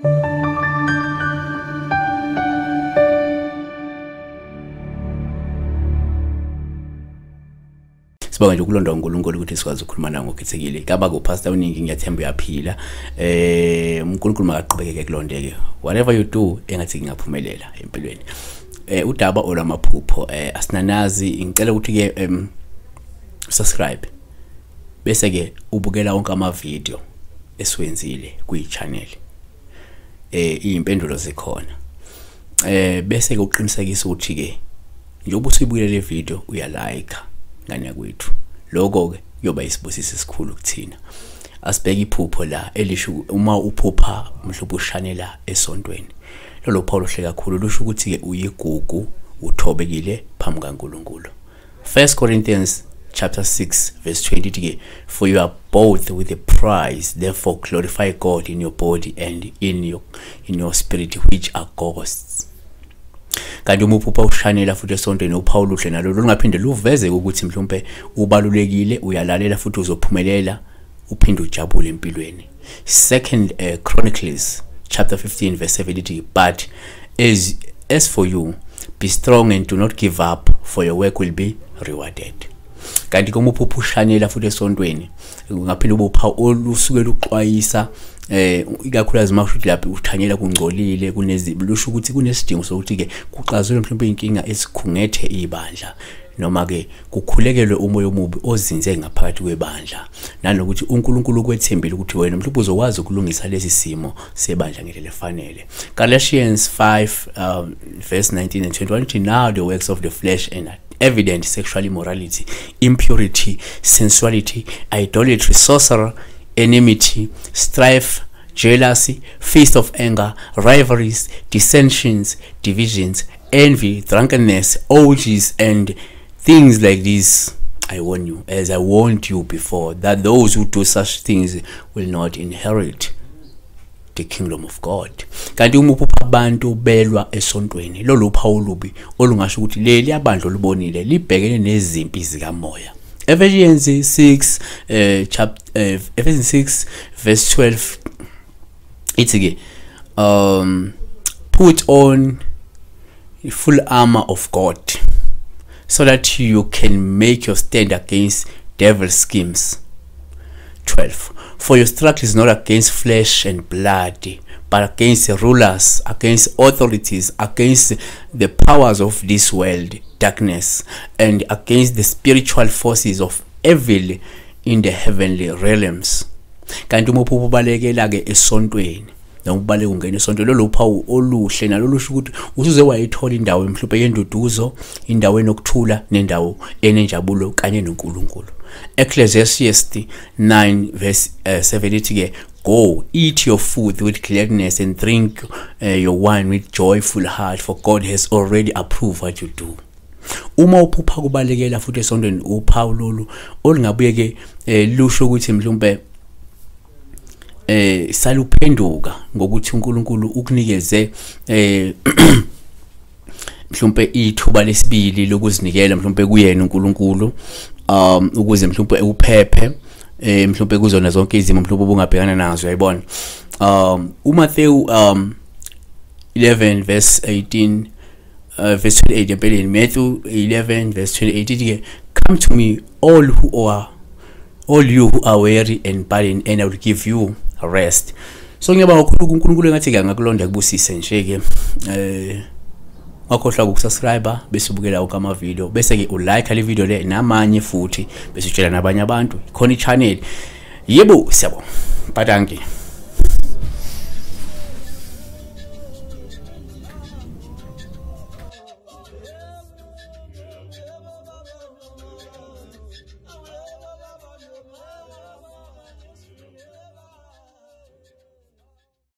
Sibonga nje ukulonda uNkulunkulu ukuthi sikwazi ukukhuluma nawe ngokukhethekile. Kaba ku pastor uningi ngiyathemba uyaphila. uNkulunkulu makaqhubekeke kulondeke. Whatever you do engathi ngingaphumelela empilweni. Udaba olamaphupho asinanazi ngicela ukuthi ke subscribe. Bese ke ubukela wonke ama video esiwenzile kuyi-channel. Impendulo zikhona. Bese ke uqinisekisa ukuthi ke njengoba usibukela le video uyalike ngane kwethu. Lokho ke kuyoba isibusiso esikhulu kuthina. Asibheke iphupho la elisho uma uphupha mhlawumbe ushanela esontweni. Lolo Paulo hle kakhulu lusho ukuthi ke uyigugu uthobekile phambi kaNkulunkulu. 1 Corinthians chapter 6 verse 20 ke for you are both with a prize, therefore glorify God in your body and in your spirit which are God's. Kanti uma uphupha ushanela futhi esontweni uPaul uhle nalo lungaphinde luveze ukuthi mhlawumbe ubalulekile uyalalela futhi uzophumelela uphinde ujabule empilweni. 2 Chronicles chapter 15 verse 7 but as for you be strong and do not give up, for your work will be rewarded. Kanti uma uphupha ushanela futhi esontweni ungaphinde ubupha olusuke luxwayisa ikakhulukazi mawushuthi lapha uthanyela kungcolile kunezibi lusho ukuthi kunesidingo sokuthi ke kuqazwe mhlawumbe inkinga esikhungethe ibandla noma ke kukhulekelwe umoya omubi ozinze ngaphakathi kwebandla nanokuthi uNkulunkulu kwethembile ukuthi wena mhlawumbe uzokwazi ukulungisa lesi simo sebandla ngendlela efanele. Galatians 5 verse 19 and 21 now the works of the flesh and evident: sexual immorality, impurity, sensuality, idolatry, sorcery, enmity, strife, jealousy, feast of anger, rivalries, dissensions, divisions, envy, drunkenness, orgies, and things like this. I warn you, as I warned you before, that those who do such things will not inherit the kingdom of God. Kanti uma uphupha abantu belwa esontweni lolu phawu lubi olungasho ukuthi leli abantu olubonile libhekene nezimpi zikamoya. Ephesians 6 Ephesians 6 verse 12 it's again put on the full armor of God so that you can make your stand against devil's schemes. 12 for your struggle is not against flesh and blood, but against the rulers, against authorities, against the powers of this world, darkness, and against the spiritual forces of evil in the heavenly realms. Kanti uma uphupha ubalekela ke esontweni noma ubaleka ungena esontweni lolu phawu oluhle nalo lusho ukuthi usuze wayithola indawo emhlophe yenduduzo, indawo enokuthula nendawo enenjabulo kanye noNkulunkulu. Ecclesiastes 9 verse 7 go eat your food with gladness and drink your wine with joyful heart, for God has already approved what you do. Uma uphupha kubalekela futhi esontweni uphawu lolu olungabuye ke lusho ukuthi mhlawumbe saluphenduka ngokuthi uNkulunkulu ukunikeze mhlawumbe ithuba lesibili lokuzinikela mhlawumbe kuyena uNkulunkulu ukuze mhlawumbe uphephe mhlawumbe kuzona zonke izimo mhlawumbe ubungabhekana nazo uyayibona. uMathewu 11 verse 18 verse 28 empeleni Matthew 11 verse 28 come to me all you who are weary and burdened and I will give you rest. So ngiyabonga kakhulu uNkulunkulu engathi ke ngakulonda kubusise nje ke wakhohlwa ukusubscribe bese ubukela wonke ama video bese ke ulike le video le namanye futhi bese utshela nabanye abantu khona i channel. Yebo siyabonga. Badanke.